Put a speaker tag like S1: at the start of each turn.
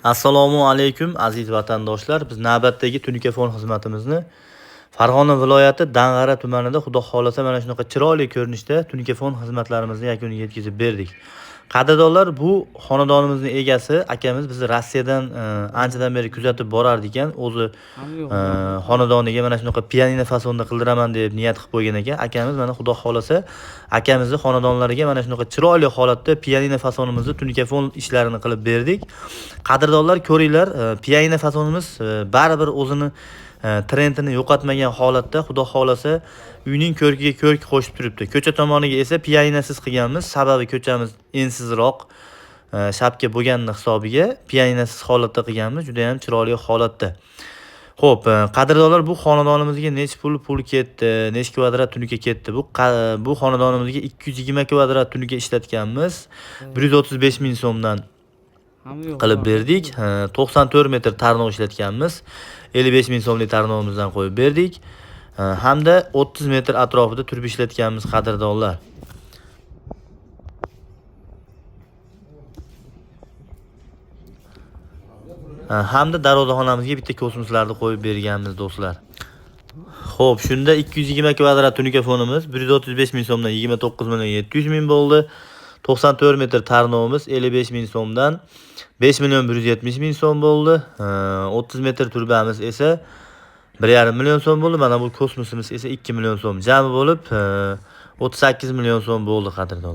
S1: Assalomu alaykum aziz vatandoshlar. Biz navbatdagi Tunikafon xizmatimizni Farg'ona viloyati Dang'ara tumanida xudo xolasa mana shunaqa chiroyli ko'rinishda Tunikafon xizmatlarimizni yakuniga yetkazib berdik. Qadrdonlar, bu xonadonimizning egasi akamiz bizni Rossiyadan anchadan beri kuzatib borar ekan. O'zi xonadoniga mana shunaqa pianino fasonda qildiraman deb niyat qilib qo'ygan ekan. Akamiz mana xudo xolasa akamizning xonadonlariga mana shunaqa chiroyli holatda pianino fasonimizni Tunikafon ishlarini qilib berdik. Qadrdonlar, ko'ringlar, pianino fasonimiz baribir o'zini trendini yo'qotmagan holatda, xudo xolasa uyning ko'rkiga ko'rk qo'shib turibdi. Ko'cha tomoniga esa pianinosiz qilganmiz. Sababi ko'chamiz ensizroq shapka bo'lgani hisobiga pianinosiz holatda qilganmiz. Juda ham chiroyli holatda. Xo'p, qadrdonlar, bu xonadonimizga necha pul ketdi, necha kvadrat tunuka ketdi? Bu xonadonimizga 220 kvadrat tunuka ishlatganmiz. 135 ming so'mdan qilib berdik. 94 metr tarnov ishlatganmiz. 55 ming so'mlik tarnovimizdan qo'yib berdik. Hamda 30 metr atrofida turib ishlatganmiz qadrdonlar. Hamda darvozaxonamizga bitta kosmoslarni qo'yib berganmiz do'stlar. Xo'p, shunda 220 kvadrat tunikafonimiz 135 ming so'mdan 29 million 700 ming bo'ldi. 94 metr tarnovimiz 55 ming so'mdan 5 million 170 ming so'm bo'ldi. 30 metr turbamiz esa 1,5 million so'm bo'ldi. Mana bu kosmosimiz esa 2 million so'm. Jami bo'lib 38 million so'm bo'ldi qadrdonlar.